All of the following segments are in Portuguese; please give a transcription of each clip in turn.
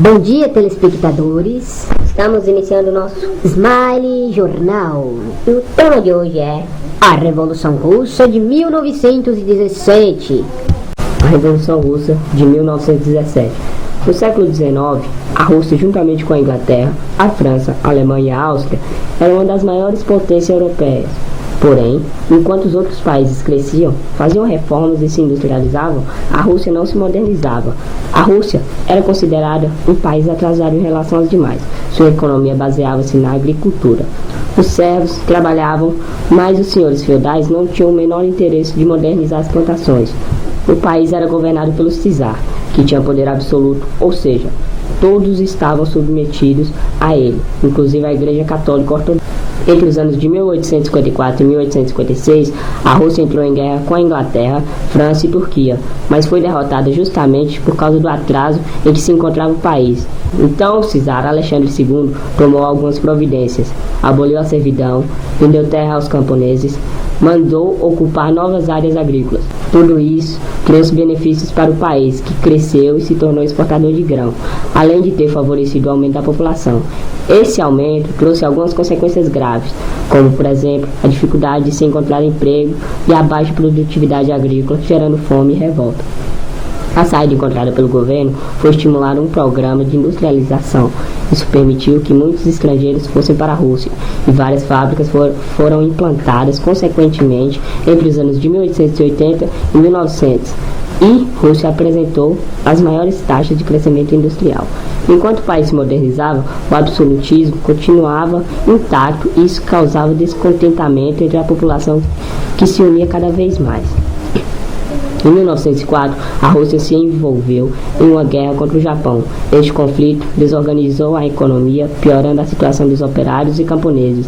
Bom dia, telespectadores. Estamos iniciando o nosso Smile Jornal. E o tema de hoje é a Revolução Russa de 1917. A Revolução Russa de 1917. No século XIX, a Rússia, juntamente com a Inglaterra, a França, a Alemanha e a Áustria, era uma das maiores potências europeias. Porém, enquanto os outros países cresciam, faziam reformas e se industrializavam, a Rússia não se modernizava. A Rússia era considerada um país atrasado em relação aos demais. Sua economia baseava-se na agricultura. Os servos trabalhavam, mas os senhores feudais não tinham o menor interesse de modernizar as plantações. O país era governado pelo czar, que tinha poder absoluto, ou seja, todos estavam submetidos a ele, inclusive a Igreja Católica Ortodoxa. Entre os anos de 1854 e 1856, a Rússia entrou em guerra com a Inglaterra, França e Turquia, mas foi derrotada justamente por causa do atraso em que se encontrava o país. Então o czar Alexandre II tomou algumas providências, aboliu a servidão, vendeu terra aos camponeses, mandou ocupar novas áreas agrícolas. Tudo isso trouxe benefícios para o país, que cresceu e se tornou exportador de grão, além de ter favorecido o aumento da população. Esse aumento trouxe algumas consequências graves, como, por exemplo, a dificuldade de se encontrar emprego e a baixa produtividade agrícola, gerando fome e revolta. A saída encontrada pelo governo foi estimular um programa de industrialização. Isso permitiu que muitos estrangeiros fossem para a Rússia e várias fábricas foram implantadas consequentemente entre os anos de 1880 e 1900. E Rússia apresentou as maiores taxas de crescimento industrial. Enquanto o país se modernizava, o absolutismo continuava intacto e isso causava descontentamento entre a população, que se unia cada vez mais. Em 1904, a Rússia se envolveu em uma guerra contra o Japão. Este conflito desorganizou a economia, piorando a situação dos operários e camponeses.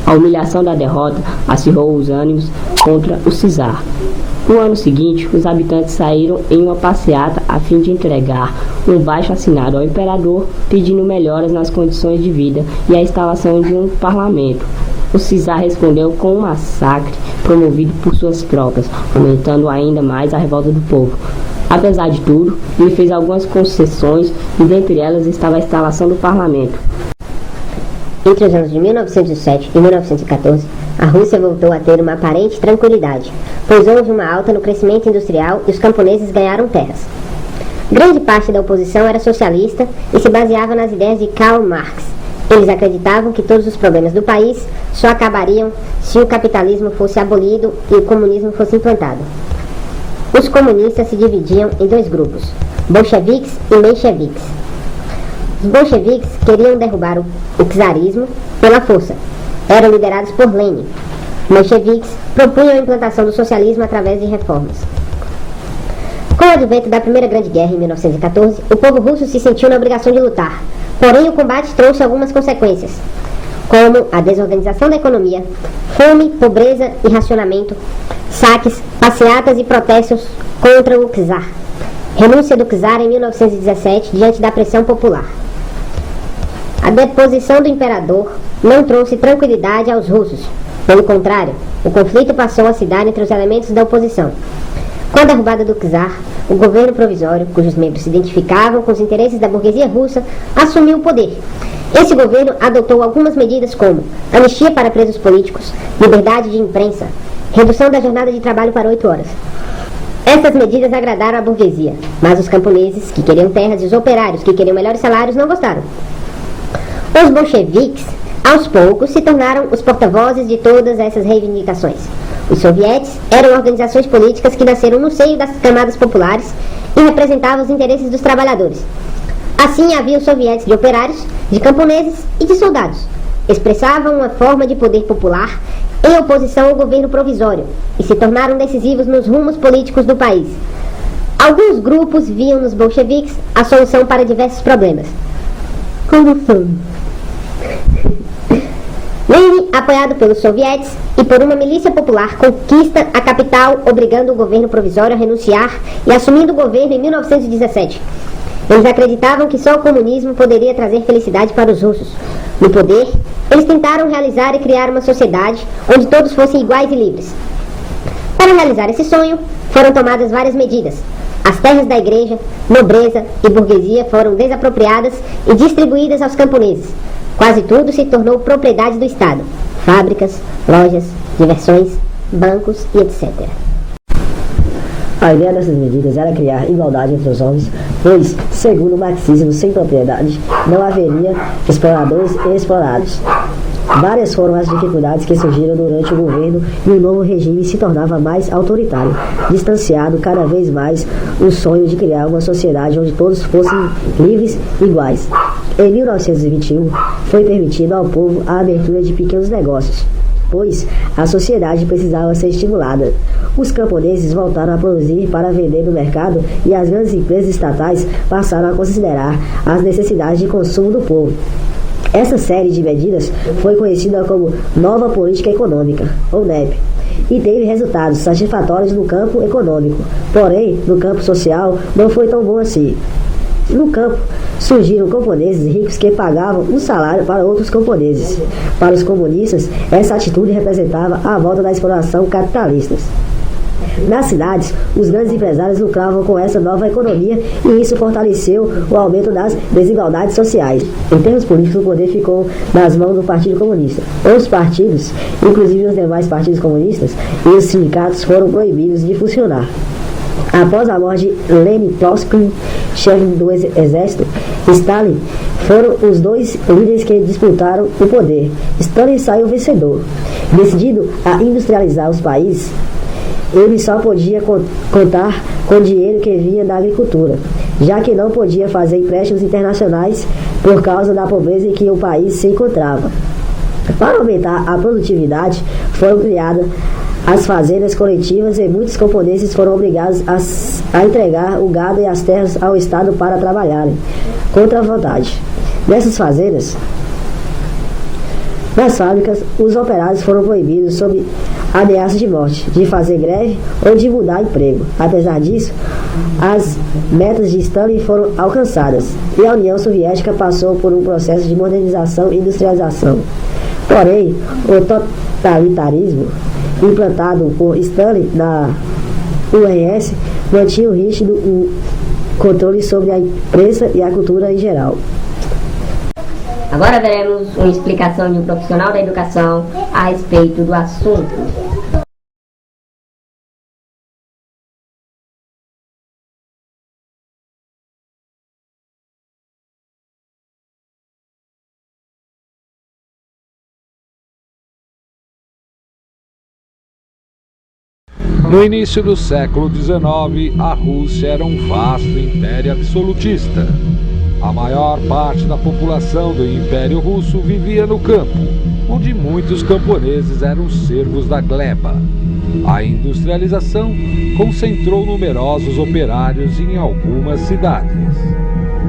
A humilhação da derrota acirrou os ânimos contra o czar. No ano seguinte, os habitantes saíram em uma passeata a fim de entregar um abaixo-assinado ao imperador, pedindo melhoras nas condições de vida e a instalação de um parlamento. O czar respondeu com um massacre promovido por suas tropas, aumentando ainda mais a revolta do povo. Apesar de tudo, ele fez algumas concessões e dentre elas estava a instalação do parlamento. Entre os anos de 1907 e 1914, a Rússia voltou a ter uma aparente tranquilidade, pois houve uma alta no crescimento industrial e os camponeses ganharam terras. Grande parte da oposição era socialista e se baseava nas ideias de Karl Marx. Eles acreditavam que todos os problemas do país só acabariam se o capitalismo fosse abolido e o comunismo fosse implantado. Os comunistas se dividiam em dois grupos, bolcheviques e mencheviques. Os bolcheviques queriam derrubar o czarismo pela força. Eram liderados por Lenin. Os mencheviques propunham a implantação do socialismo através de reformas. Com o advento da Primeira Grande Guerra em 1914, o povo russo se sentiu na obrigação de lutar. Porém, o combate trouxe algumas consequências, como a desorganização da economia, fome, pobreza e racionamento, saques, passeatas e protestos contra o czar. Renúncia do czar em 1917 diante da pressão popular. A deposição do imperador não trouxe tranquilidade aos russos. Pelo contrário, o conflito passou a se dar entre os elementos da oposição. Com a derrubada do czar, o governo provisório, cujos membros se identificavam com os interesses da burguesia russa, assumiu o poder. Esse governo adotou algumas medidas como anistia para presos políticos, liberdade de imprensa, redução da jornada de trabalho para 8 horas. Essas medidas agradaram a burguesia, mas os camponeses, que queriam terras, e os operários, que queriam melhores salários, não gostaram. Os bolcheviques, aos poucos, se tornaram os porta-vozes de todas essas reivindicações. Os sovietes eram organizações políticas que nasceram no seio das camadas populares e representavam os interesses dos trabalhadores. Assim, havia os sovietes de operários, de camponeses e de soldados. Expressavam uma forma de poder popular em oposição ao governo provisório e se tornaram decisivos nos rumos políticos do país. Alguns grupos viam nos bolcheviques a solução para diversos problemas. Como fome. Lenin, apoiado pelos sovietes e por uma milícia popular, conquista a capital, obrigando o governo provisório a renunciar e assumindo o governo em 1917. Eles acreditavam que só o comunismo poderia trazer felicidade para os russos. No poder, eles tentaram realizar e criar uma sociedade onde todos fossem iguais e livres. Para realizar esse sonho, foram tomadas várias medidas. As terras da igreja, nobreza e burguesia foram desapropriadas e distribuídas aos camponeses. Quase tudo se tornou propriedade do Estado: fábricas, lojas, diversões, bancos e etc. A ideia dessas medidas era criar igualdade entre os homens, pois, segundo o marxismo, sem propriedade não haveria exploradores e explorados. Várias foram as dificuldades que surgiram durante o governo e o novo regime se tornava mais autoritário, distanciado cada vez mais o sonho de criar uma sociedade onde todos fossem livres e iguais. Em 1921, foi permitido ao povo a abertura de pequenos negócios, pois a sociedade precisava ser estimulada. Os camponeses voltaram a produzir para vender no mercado e as grandes empresas estatais passaram a considerar as necessidades de consumo do povo. Essa série de medidas foi conhecida como Nova Política Econômica, ou NEP, e teve resultados satisfatórios no campo econômico, porém, no campo social não foi tão bom assim. No campo, surgiram camponeses ricos que pagavam um salário para outros camponeses. Para os comunistas, essa atitude representava a volta da exploração capitalista. Nas cidades, os grandes empresários lucravam com essa nova economia e isso fortaleceu o aumento das desigualdades sociais. Em termos políticos, o poder ficou nas mãos do Partido Comunista. Os partidos, inclusive os demais partidos comunistas e os sindicatos, foram proibidos de funcionar. Após a morte de Lenin Trotsky, chefe do exército, Stalin, foram os dois líderes que disputaram o poder. Stalin saiu vencedor. Decidido a industrializar os países, ele só podia contar com dinheiro que vinha da agricultura, já que não podia fazer empréstimos internacionais por causa da pobreza em que o país se encontrava. Para aumentar a produtividade, foram criadas as fazendas coletivas e muitos camponeses foram obrigados a entregar o gado e as terras ao Estado para trabalharem contra a vontade. Nessas fazendas, nas fábricas, os operários foram proibidos sob ameaça de morte, de fazer greve ou de mudar emprego. Apesar disso, as metas de Stalin foram alcançadas e a União Soviética passou por um processo de modernização e industrialização. Porém, o totalitarismo implantado por Stalin na URSS mantinha o rígido controle sobre a imprensa e a cultura em geral. Agora veremos uma explicação de um profissional da educação a respeito do assunto. No início do século XIX, a Rússia era um vasto império absolutista. A maior parte da população do Império Russo vivia no campo, onde muitos camponeses eram servos da gleba. A industrialização concentrou numerosos operários em algumas cidades.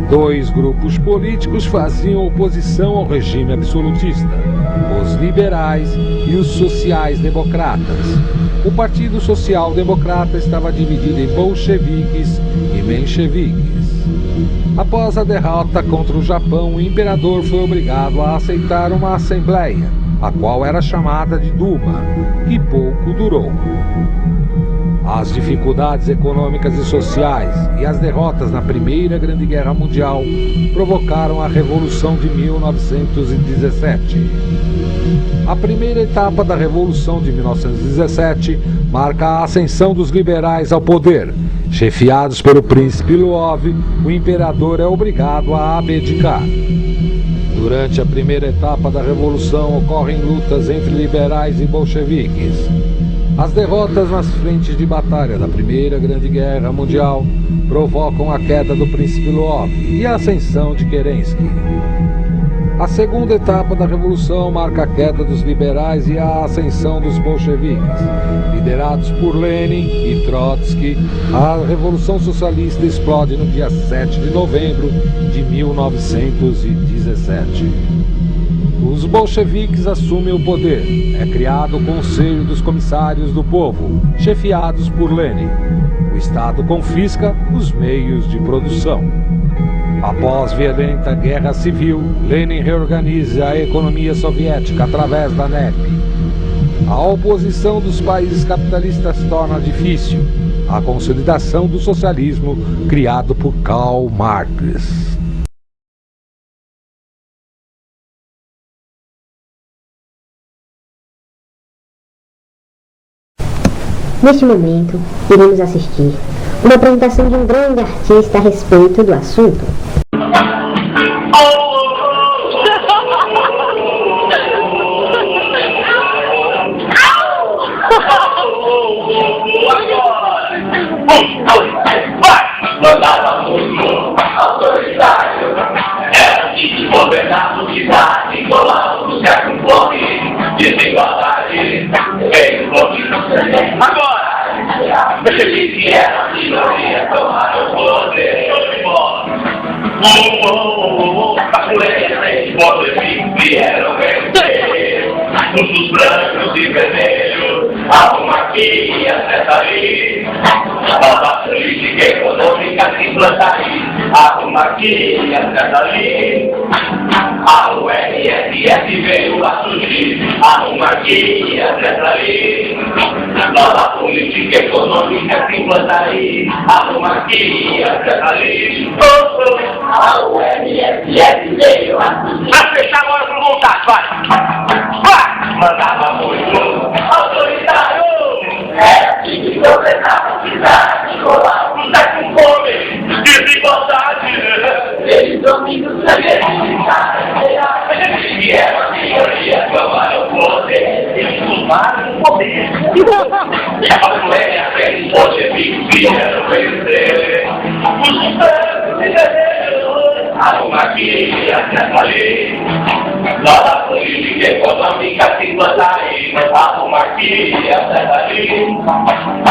Dois grupos políticos faziam oposição ao regime absolutista: os liberais e os sociais-democratas. O Partido Social Democrata estava dividido em bolcheviques e mencheviques. Após a derrota contra o Japão, o imperador foi obrigado a aceitar uma assembleia, a qual era chamada de Duma, que pouco durou. As dificuldades econômicas e sociais e as derrotas na Primeira Grande Guerra Mundial provocaram a Revolução de 1917. A primeira etapa da Revolução de 1917 marca a ascensão dos liberais ao poder. Chefiados pelo príncipe Lvov, o imperador é obrigado a abdicar. Durante a primeira etapa da Revolução ocorrem lutas entre liberais e bolcheviques. As derrotas nas frentes de batalha da Primeira Grande Guerra Mundial provocam a queda do príncipe Lvov e a ascensão de Kerensky. A segunda etapa da Revolução marca a queda dos liberais e a ascensão dos bolcheviques. Liderados por Lenin e Trotsky, a Revolução Socialista explode no dia 7 de novembro de 1917. Os bolcheviques assumem o poder. É criado o Conselho dos Comissários do Povo, chefiados por Lenin. O Estado confisca os meios de produção. Após violenta guerra civil, Lenin reorganiza a economia soviética através da NEP. A oposição dos países capitalistas se torna difícil. a consolidação do socialismo criado por Karl Marx. Neste momento, iremos assistir uma apresentação de um grande artista a respeito do assunto. Governado cidade, colado no século XII, desigualdade, feio fome. Agora, percebi que era a minoria tomar o poder. Capoeira, poder, vieram vencer. Os brancos e vermelhos, arruma aqui, acerta ali. Nova política econômica se implanta aí. Arruma aqui, acerta ali. A URSS veio a surgir. Arruma aqui, acerta ali. Nova política econômica se implanta aí. Arruma aqui, acerta ali. A URSS veio a surgir. Pra fechar agora por vontade, vai! Mandava muito autoritário. Era assim que governava a cidade. Colava um tá com fome, desigualdade. Eles domingos que era a maioria tomaram o poder. Eles tomaram o poder. A mulher fez bolcheviques vieram vencer. Os brancos e vermelhos, arruma aqui, acerta ali. Nova política econômica se implanta aí. Arruma aqui, acerta ali. A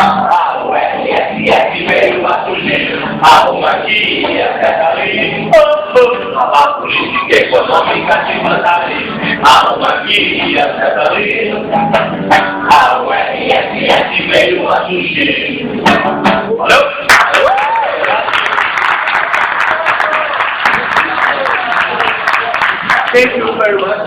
URSS veio a surgir. Arruma aqui, acerta ali. A política econômica se implanta aí. Arruma aqui, acerta ali. A URSS veio a surgir. Valeu? Thank you very much.